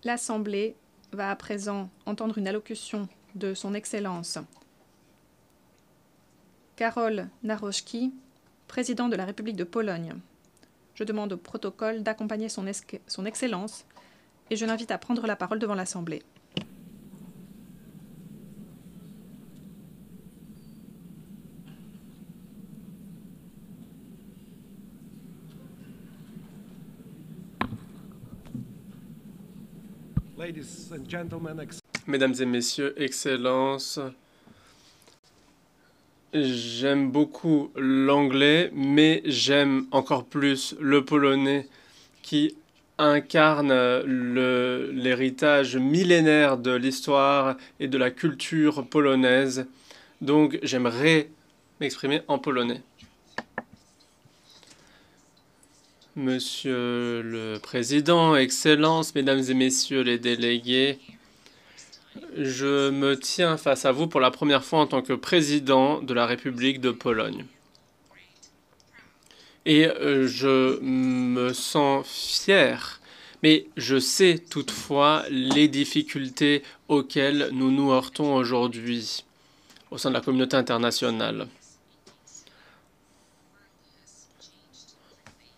L'Assemblée va à présent entendre une allocution de Son Excellence Karol Nawrocki, président de la République de Pologne. Je demande au protocole d'accompagner son Excellence et je l'invite à prendre la parole devant l'Assemblée. Mesdames et messieurs, Excellences, j'aime beaucoup l'anglais, mais j'aime encore plus le polonais qui incarne l'héritage millénaire de l'histoire et de la culture polonaise. Donc j'aimerais m'exprimer en polonais. Monsieur le Président, Excellences, Mesdames et Messieurs les délégués, je me tiens face à vous pour la première fois en tant que président de la République de Pologne. Et je me sens fier, mais je sais toutefois les difficultés auxquelles nous nous heurtons aujourd'hui au sein de la communauté internationale.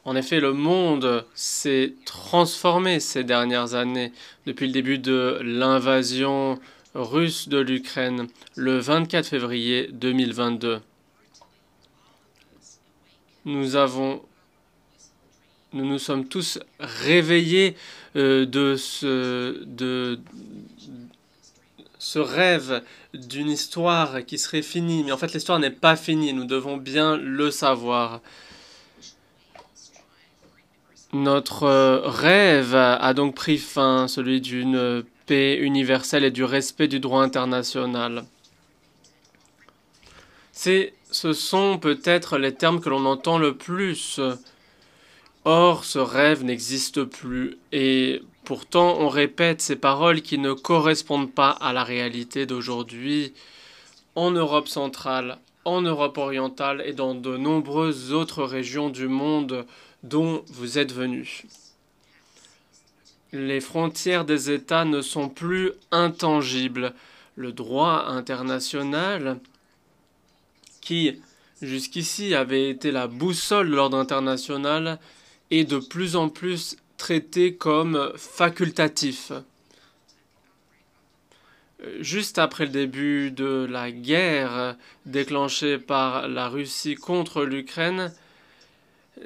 En effet, le monde s'est transformé ces dernières années depuis le début de l'invasion russe de l'Ukraine le 24 février 2022. Nous nous sommes tous réveillés de ce rêve d'une histoire qui serait finie. Mais en fait, l'histoire n'est pas finie. Nous devons bien le savoir. Notre rêve a donc pris fin, celui d'une paix universelle et du respect du droit international. Ce sont peut-être les termes que l'on entend le plus. Or, ce rêve n'existe plus et pourtant on répète ces paroles qui ne correspondent pas à la réalité d'aujourd'hui en Europe centrale, en Europe orientale et dans de nombreuses autres régions du monde dont vous êtes venus. Les frontières des États ne sont plus intangibles. Le droit international, qui jusqu'ici avait été la boussole de l'ordre international, est de plus en plus traité comme facultatif. Juste après le début de la guerre déclenchée par la Russie contre l'Ukraine,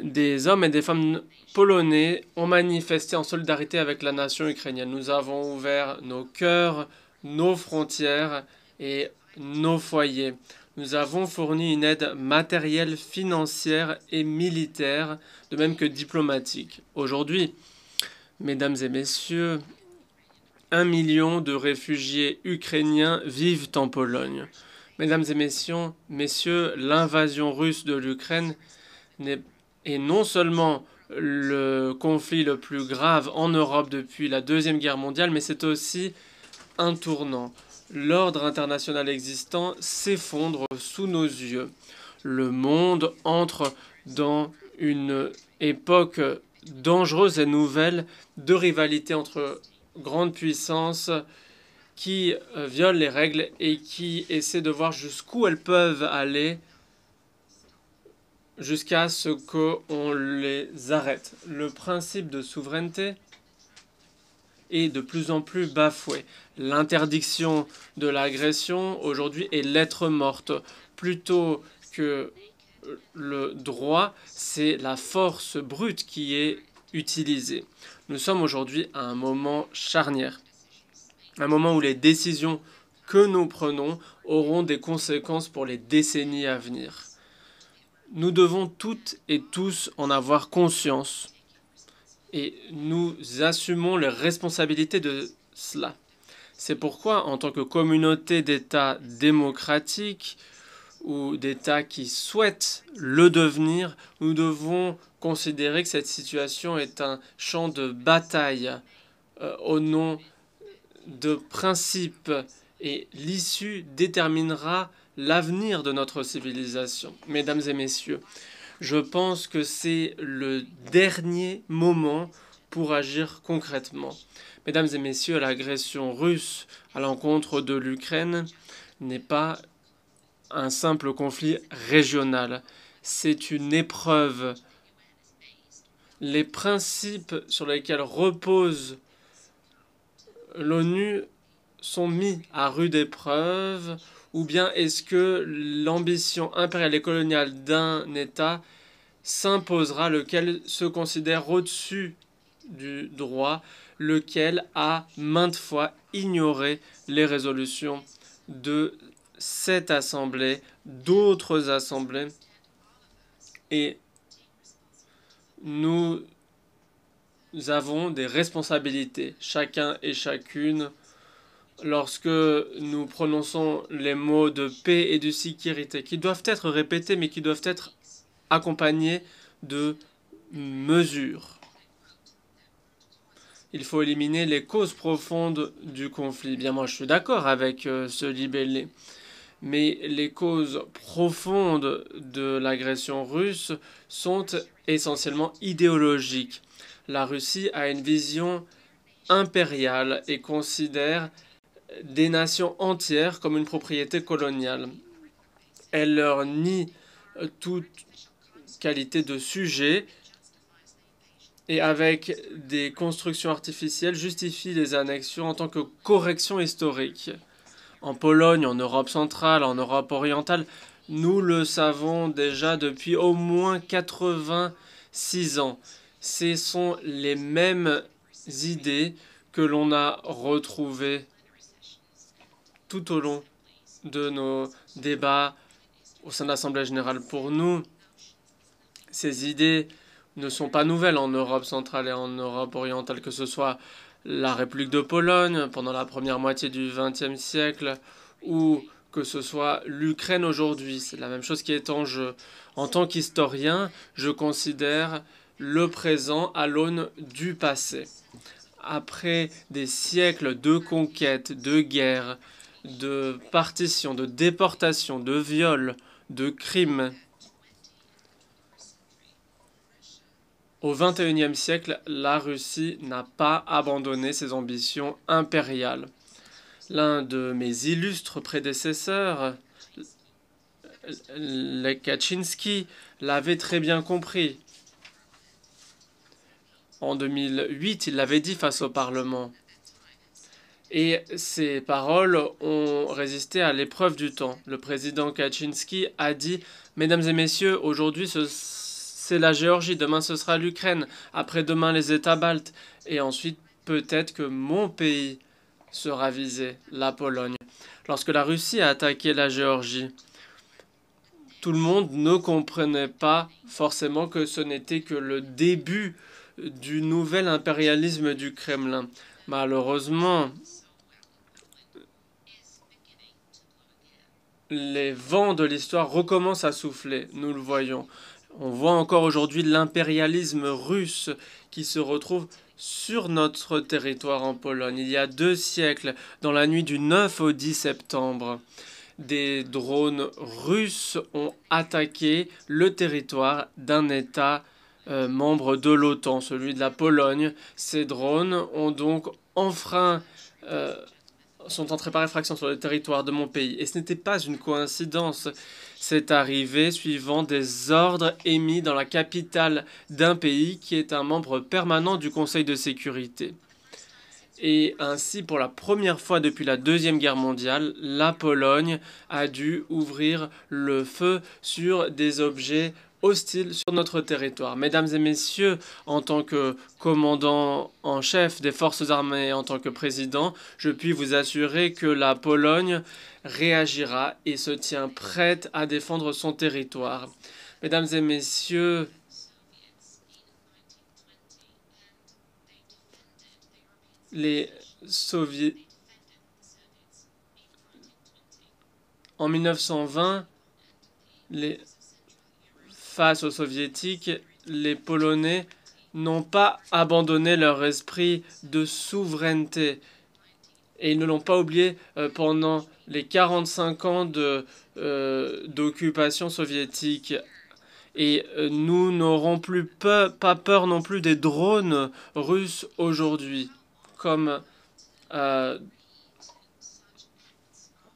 des hommes et des femmes polonais ont manifesté en solidarité avec la nation ukrainienne. Nous avons ouvert nos cœurs, nos frontières et nos foyers. Nous avons fourni une aide matérielle, financière et militaire, de même que diplomatique. Aujourd'hui, mesdames et messieurs, 1 million de réfugiés ukrainiens vivent en Pologne. Mesdames et messieurs, l'invasion russe de l'Ukraine est non seulement le conflit le plus grave en Europe depuis la Deuxième Guerre mondiale, mais c'est aussi un tournant. L'ordre international existant s'effondre sous nos yeux. Le monde entre dans une époque dangereuse et nouvelle de rivalité entre grandes puissances qui violent les règles et qui essaient de voir jusqu'où elles peuvent aller jusqu'à ce qu'on les arrête. Le principe de souveraineté est de plus en plus bafoué. L'interdiction de l'agression aujourd'hui est lettre morte. Plutôt que le droit, c'est la force brute qui est utilisée. Nous sommes aujourd'hui à un moment charnière. Un moment où les décisions que nous prenons auront des conséquences pour les décennies à venir. Nous devons toutes et tous en avoir conscience et nous assumons les responsabilités de cela. C'est pourquoi, en tant que communauté d'États démocratiques ou d'États qui souhaitent le devenir, nous devons considérer que cette situation est un champ de bataille au nom de principes et l'issue déterminera l'avenir de notre civilisation. Mesdames et messieurs, Je pense que c'est le dernier moment pour agir concrètement. Mesdames et messieurs, l'agression russe à l'encontre de l'Ukraine n'est pas un simple conflit régional. C'est une épreuve. Les principes sur lesquels repose l'ONU sont mis à rude épreuve, ou bien est-ce que l'ambition impériale et coloniale d'un État s'imposera, lequel se considère au-dessus du droit, lequel a maintes fois ignoré les résolutions de cette assemblée, d'autres assemblées, et nous avons des responsabilités, chacun et chacune, lorsque nous prononçons les mots de paix et de sécurité, qui doivent être répétés, mais qui doivent être accompagnés de mesures. Il faut éliminer les causes profondes du conflit. Bien, moi, je suis d'accord avec ce libellé. Mais les causes profondes de l'agression russe sont essentiellement idéologiques. La Russie a une vision impériale et considère des nations entières comme une propriété coloniale. Elle leur nie toute qualité de sujet et avec des constructions artificielles justifie les annexions en tant que correction historique. En Pologne, en Europe centrale, en Europe orientale, nous le savons déjà depuis au moins 86 ans. Ce sont les mêmes idées que l'on a retrouvées tout au long de nos débats au sein de l'Assemblée générale. Pour nous, ces idées ne sont pas nouvelles en Europe centrale et en Europe orientale, que ce soit la République de Pologne pendant la première moitié du XXe siècle ou que ce soit l'Ukraine aujourd'hui. C'est la même chose qui est en jeu. En tant qu'historien, je considère le présent à l'aune du passé. Après des siècles de conquêtes, de guerres, de partitions, de déportations, de viols, de crimes, au XXIe siècle, la Russie n'a pas abandonné ses ambitions impériales. L'un de mes illustres prédécesseurs, Lech Kaczynski, l'avait très bien compris. En 2008, il l'avait dit face au Parlement. Et ces paroles ont résisté à l'épreuve du temps. Le président Kaczynski a dit « Mesdames et messieurs, aujourd'hui c'est la Géorgie, demain ce sera l'Ukraine, après-demain les États baltes, et ensuite peut-être que mon pays sera visé, la Pologne. » Lorsque la Russie a attaqué la Géorgie, tout le monde ne comprenait pas forcément que ce n'était que le début du nouvel impérialisme du Kremlin. Malheureusement, les vents de l'histoire recommencent à souffler, nous le voyons. On voit encore aujourd'hui l'impérialisme russe qui se retrouve sur notre territoire en Pologne. Il y a 2 siècles, dans la nuit du 9 au 10 septembre, des drones russes ont attaqué le territoire d'un État membre de l'OTAN, celui de la Pologne. Ces drones ont donc sont entrés par effraction sur le territoire de mon pays. Et ce n'était pas une coïncidence. C'est arrivé suivant des ordres émis dans la capitale d'un pays qui est un membre permanent du Conseil de sécurité. Et ainsi, pour la première fois depuis la Deuxième Guerre mondiale, la Pologne a dû ouvrir le feu sur des objets hostiles sur notre territoire. Mesdames et messieurs, en tant que commandant en chef des forces armées, en tant que président, je puis vous assurer que la Pologne réagira et se tient prête à défendre son territoire. Mesdames et messieurs, les Soviétiques, en 1920, face aux Soviétiques, les Polonais n'ont pas abandonné leur esprit de souveraineté. Et ils ne l'ont pas oublié pendant les 45 ans d'occupation soviétique. Et nous n'aurons plus pas peur non plus des drones russes aujourd'hui, comme,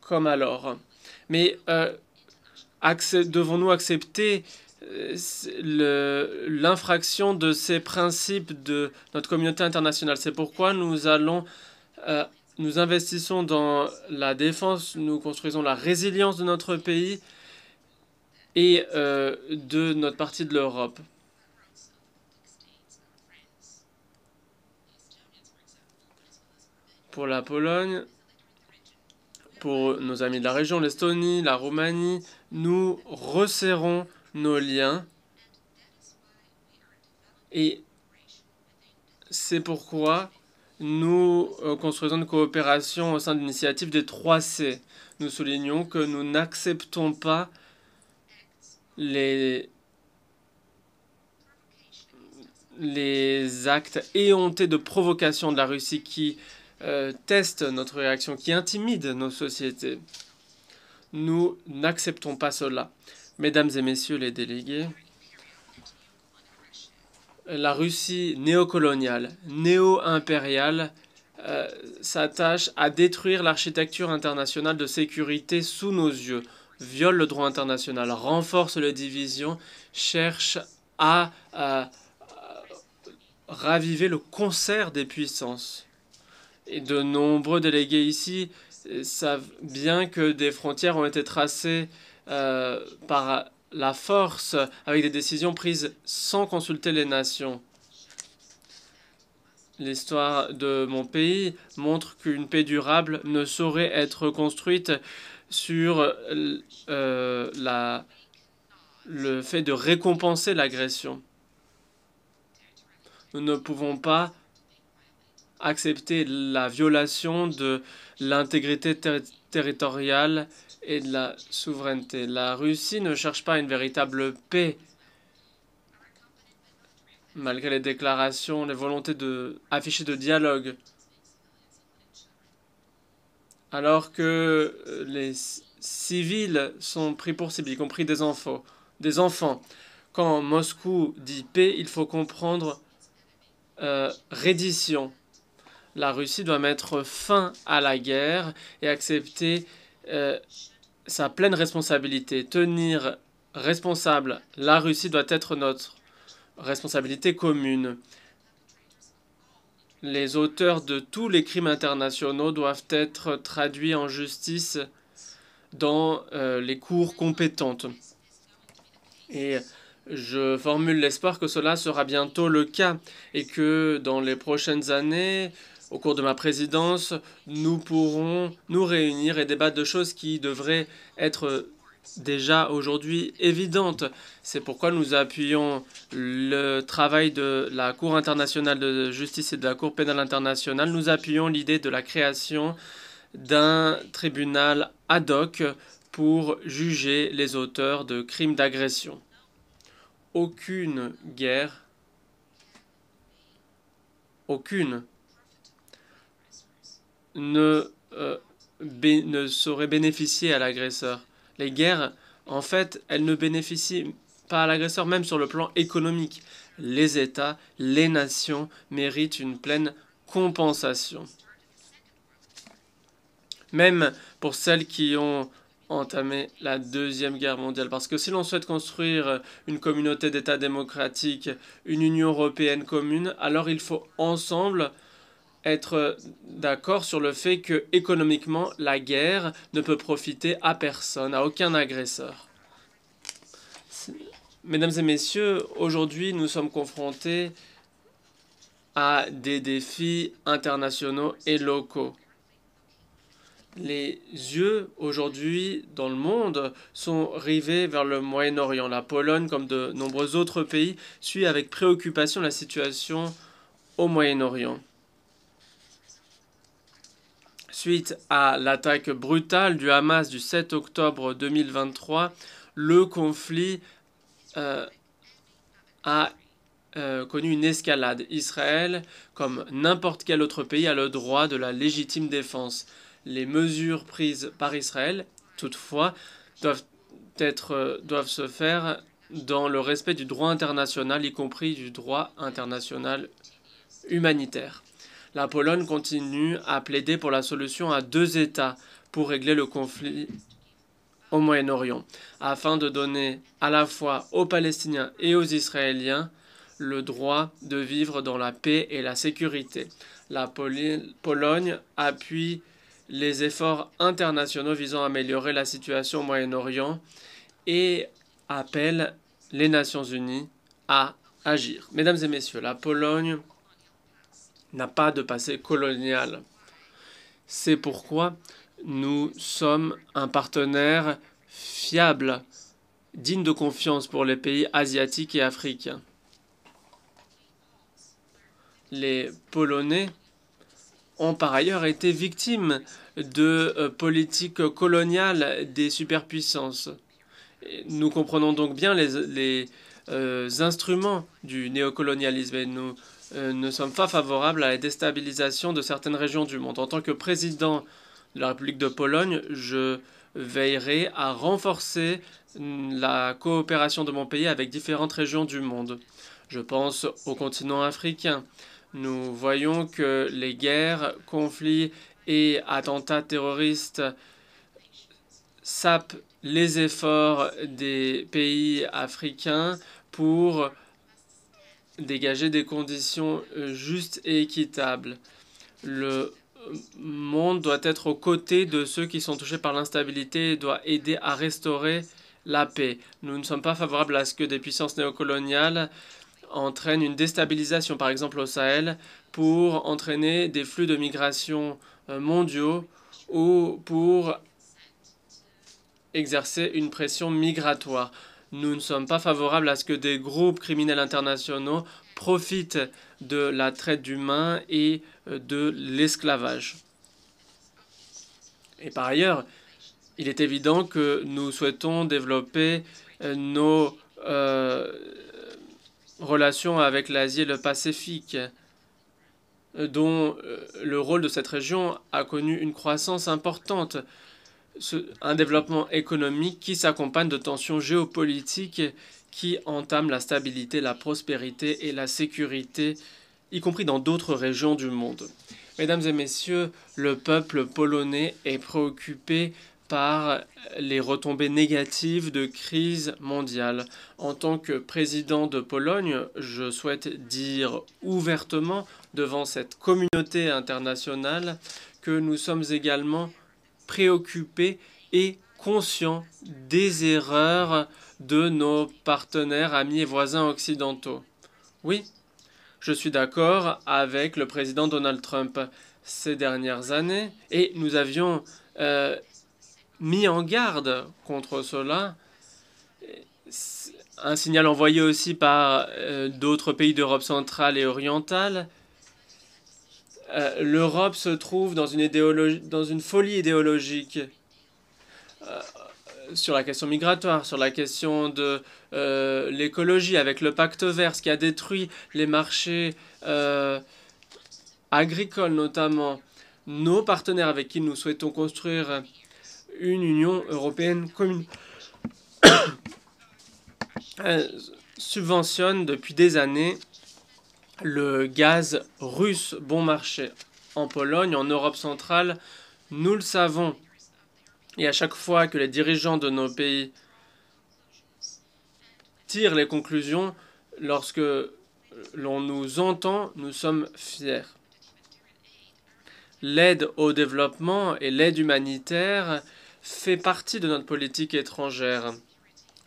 comme alors. Mais devons-nous accepter l'infraction de ces principes de notre communauté internationale? C'est pourquoi nous investissons dans la défense, nous construisons la résilience de notre pays et de notre partie de l'Europe. Pour la Pologne, pour nos amis de la région, l'Estonie, la Roumanie, nous resserrons nos liens et c'est pourquoi nous construisons une coopération au sein de l'initiative des 3C. Nous soulignons que nous n'acceptons pas les actes éhontés de provocation de la Russie qui testent notre réaction, qui intimident nos sociétés. Nous n'acceptons pas cela. Mesdames et messieurs les délégués, la Russie néocoloniale, néo-impériale, s'attache à détruire l'architecture internationale de sécurité sous nos yeux, viole le droit international, renforce les divisions, cherche à raviver le concert des puissances. Et de nombreux délégués ici savent bien que des frontières ont été tracées par la force, avec des décisions prises sans consulter les nations. L'histoire de mon pays montre qu'une paix durable ne saurait être construite sur le fait de récompenser l'agression. Nous ne pouvons pas accepter la violation de l'intégrité territoriale et de la souveraineté. La Russie ne cherche pas une véritable paix, malgré les déclarations, les volontés affichées de dialogue, alors que les civils sont pris pour cible, y compris des enfants. Quand Moscou dit paix, il faut comprendre reddition. La Russie doit mettre fin à la guerre et accepter sa pleine responsabilité. Tenir responsable la Russie doit être notre responsabilité commune. Les auteurs de tous les crimes internationaux doivent être traduits en justice dans les cours compétentes. Et je formule l'espoir que cela sera bientôt le cas et que dans les prochaines années, au cours de ma présidence, nous pourrons nous réunir et débattre de choses qui devraient être déjà aujourd'hui évidentes. C'est pourquoi nous appuyons le travail de la Cour internationale de justice et de la Cour pénale internationale. Nous appuyons l'idée de la création d'un tribunal ad hoc pour juger les auteurs de crimes d'agression. Aucune guerre, aucune, ne saurait bénéficier à l'agresseur. Les guerres, en fait, elles ne bénéficient pas à l'agresseur, même sur le plan économique. Les États, les nations méritent une pleine compensation. Même pour celles qui ont entamé la Deuxième Guerre mondiale. Parce que si l'on souhaite construire une communauté d'États démocratiques, une Union européenne commune, alors il faut ensemble être d'accord sur le fait que économiquement, la guerre ne peut profiter à personne, à aucun agresseur. Mesdames et messieurs, aujourd'hui, nous sommes confrontés à des défis internationaux et locaux. Les yeux, aujourd'hui, dans le monde, sont rivés vers le Moyen-Orient. La Pologne, comme de nombreux autres pays, suit avec préoccupation la situation au Moyen-Orient. Suite à l'attaque brutale du Hamas du 7 octobre 2023, le conflit a connu une escalade. Israël, comme n'importe quel autre pays, a le droit de la légitime défense. Les mesures prises par Israël, toutefois, doivent se faire dans le respect du droit international, y compris du droit international humanitaire. La Pologne continue à plaider pour la solution à 2 États pour régler le conflit au Moyen-Orient, afin de donner à la fois aux Palestiniens et aux Israéliens le droit de vivre dans la paix et la sécurité. La Pologne appuie les efforts internationaux visant à améliorer la situation au Moyen-Orient et appelle les Nations Unies à agir. Mesdames et messieurs, la Pologne n'a pas de passé colonial. C'est pourquoi nous sommes un partenaire fiable, digne de confiance pour les pays asiatiques et africains. Les Polonais ont par ailleurs été victimes de politiques coloniales des superpuissances. Nous comprenons donc bien les instruments du néocolonialisme et nous ne sommes pas favorables à la déstabilisation de certaines régions du monde. En tant que président de la République de Pologne, je veillerai à renforcer la coopération de mon pays avec différentes régions du monde. Je pense au continent africain. Nous voyons que les guerres, conflits et attentats terroristes sapent les efforts des pays africains pour dégager des conditions justes et équitables. Le monde doit être aux côtés de ceux qui sont touchés par l'instabilité et doit aider à restaurer la paix. Nous ne sommes pas favorables à ce que des puissances néocoloniales entraînent une déstabilisation, par exemple au Sahel, pour entraîner des flux de migration mondiaux ou pour exercer une pression migratoire. Nous ne sommes pas favorables à ce que des groupes criminels internationaux profitent de la traite d'humains et de l'esclavage. Et par ailleurs, il est évident que nous souhaitons développer nos relations avec l'Asie et le Pacifique, dont le rôle de cette région a connu une croissance importante. Un développement économique qui s'accompagne de tensions géopolitiques qui entament la stabilité, la prospérité et la sécurité, y compris dans d'autres régions du monde. Mesdames et messieurs, le peuple polonais est préoccupé par les retombées négatives de crise mondiale. En tant que président de Pologne, je souhaite dire ouvertement devant cette communauté internationale que nous sommes également préoccupés et conscients des erreurs de nos partenaires, amis et voisins occidentaux. Oui, je suis d'accord avec le président Donald Trump ces dernières années et nous avions mis en garde contre cela. Un signal envoyé aussi par d'autres pays d'Europe centrale et orientale. L'Europe se trouve dans une folie idéologique sur la question migratoire, sur la question de l'écologie, avec le pacte vert, ce qui a détruit les marchés agricoles notamment. Nos partenaires avec qui nous souhaitons construire une Union européenne commune subventionnent depuis des années le gaz russe bon marché en Pologne, en Europe centrale. Nous le savons. Et à chaque fois que les dirigeants de nos pays tirent les conclusions, lorsque l'on nous entend, nous sommes fiers. L'aide au développement et l'aide humanitaire fait partie de notre politique étrangère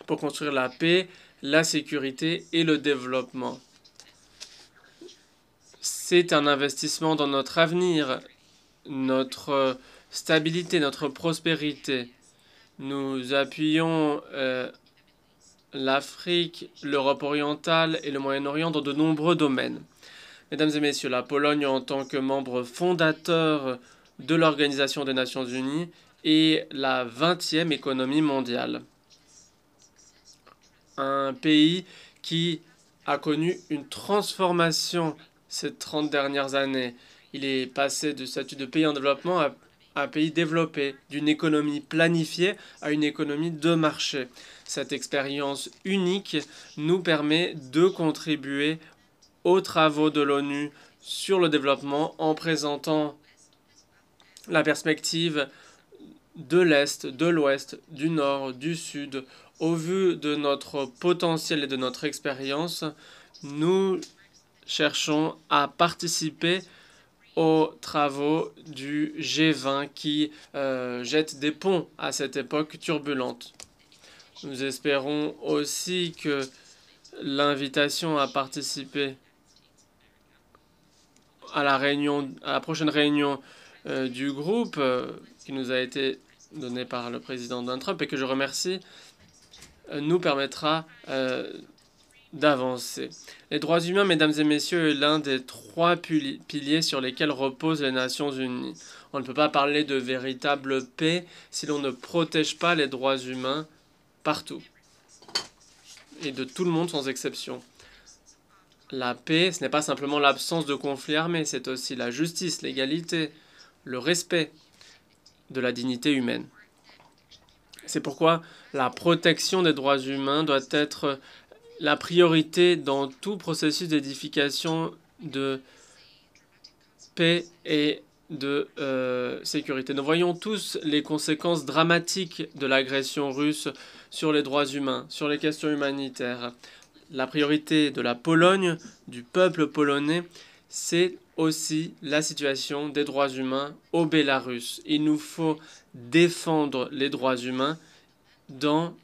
pour construire la paix, la sécurité et le développement. C'est un investissement dans notre avenir, notre stabilité, notre prospérité. Nous appuyons l'Afrique, l'Europe orientale et le Moyen-Orient dans de nombreux domaines. Mesdames et messieurs, la Pologne, en tant que membre fondateur de l'Organisation des Nations Unies, est la 20e économie mondiale. Un pays qui a connu une transformation ces 30 dernières années. Il est passé du statut de pays en développement un pays développé, d'une économie planifiée à une économie de marché. Cette expérience unique nous permet de contribuer aux travaux de l'ONU sur le développement en présentant la perspective de l'Est, de l'Ouest, du Nord, du Sud. Au vu de notre potentiel et de notre expérience, nous cherchons à participer aux travaux du G20 qui jettent des ponts à cette époque turbulente. Nous espérons aussi que l'invitation à participer à la prochaine réunion du groupe qui nous a été donnée par le président Donald Trump et que je remercie, nous permettra d'avancer. Les droits humains, mesdames et messieurs, est l'un des trois piliers sur lesquels reposent les Nations Unies. On ne peut pas parler de véritable paix si l'on ne protège pas les droits humains partout et de tout le monde sans exception. La paix, ce n'est pas simplement l'absence de conflits armés, c'est aussi la justice, l'égalité, le respect de la dignité humaine. C'est pourquoi la protection des droits humains doit être la priorité dans tout processus d'édification de paix et de sécurité. Nous voyons tous les conséquences dramatiques de l'agression russe sur les droits humains, sur les questions humanitaires. La priorité de la Pologne, du peuple polonais, c'est aussi la situation des droits humains au Bélarus. Il nous faut défendre les droits humains dans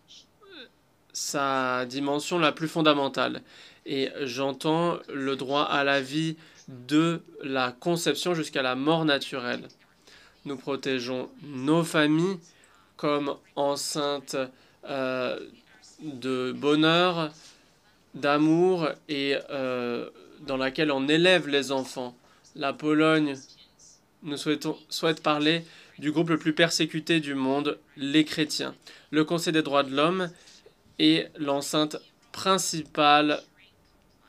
sa dimension la plus fondamentale. Et j'entends le droit à la vie de la conception jusqu'à la mort naturelle. Nous protégeons nos familles comme enceintes de bonheur, d'amour et dans laquelle on élève les enfants. La Pologne, nous souhaite parler du groupe le plus persécuté du monde, les chrétiens. Le Conseil des droits de l'homme est l'enceinte principale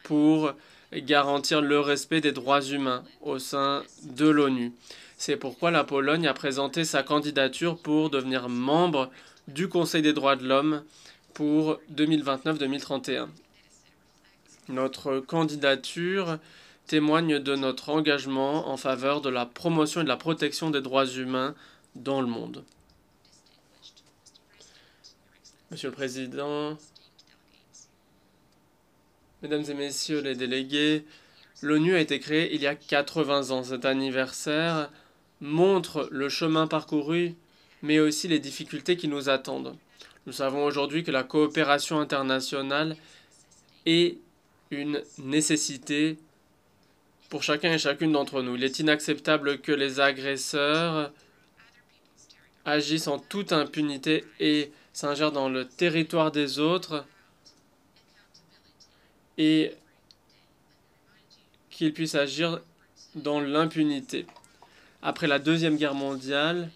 pour garantir le respect des droits humains au sein de l'ONU. C'est pourquoi la Pologne a présenté sa candidature pour devenir membre du Conseil des droits de l'homme pour 2029-2031. Notre candidature témoigne de notre engagement en faveur de la promotion et de la protection des droits humains dans le monde. Monsieur le Président, Mesdames et Messieurs les délégués, l'ONU a été créée il y a 80 ans. Cet anniversaire montre le chemin parcouru, mais aussi les difficultés qui nous attendent. Nous savons aujourd'hui que la coopération internationale est une nécessité pour chacun et chacune d'entre nous. Il est inacceptable que les agresseurs agissent en toute impunité et s'ingèrent dans le territoire des autres et qu'ils puissent agir dans l'impunité. Après la Deuxième Guerre mondiale,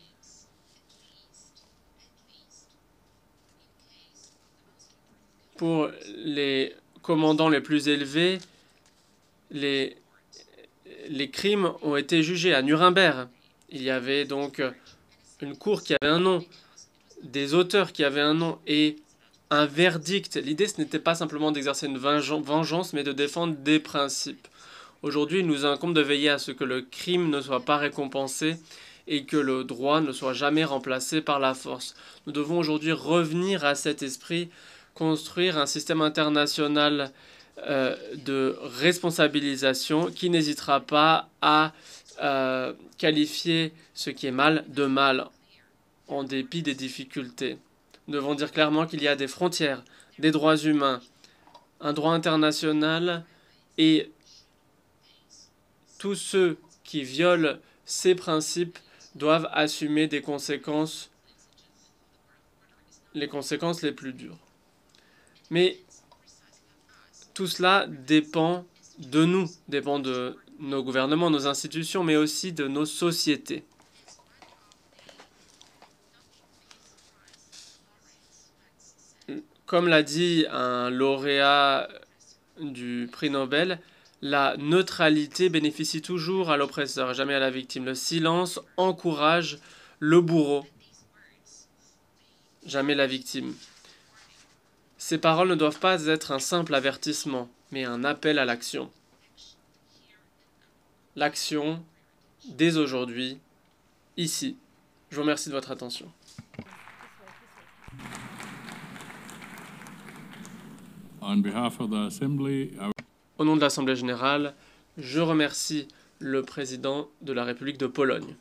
pour les commandants les plus élevés, les crimes ont été jugés à Nuremberg. Il y avait donc une cour qui avait un nom, des auteurs qui avaient un nom et un verdict. L'idée, ce n'était pas simplement d'exercer une vengeance, mais de défendre des principes. Aujourd'hui, il nous incombe de veiller à ce que le crime ne soit pas récompensé et que le droit ne soit jamais remplacé par la force. Nous devons aujourd'hui revenir à cet esprit, construire un système international de responsabilisation qui n'hésitera pas à qualifier ce qui est mal de mal en dépit des difficultés. Nous devons dire clairement qu'il y a des frontières, des droits humains, un droit international et tous ceux qui violent ces principes doivent assumer des conséquences, les conséquences les plus dures. Mais tout cela dépend de nous, dépend de nos gouvernements, nos institutions, mais aussi de nos sociétés. Comme l'a dit un lauréat du prix Nobel, La neutralité bénéficie toujours à l'oppresseur, jamais à la victime. Le silence encourage le bourreau, jamais la victime. Ces paroles ne doivent pas être un simple avertissement, mais un appel à l'action. L'action, dès aujourd'hui, ici. Je vous remercie de votre attention. On behalf of the Assembly, Au nom de l'Assemblée générale, je remercie le président de la République de Pologne.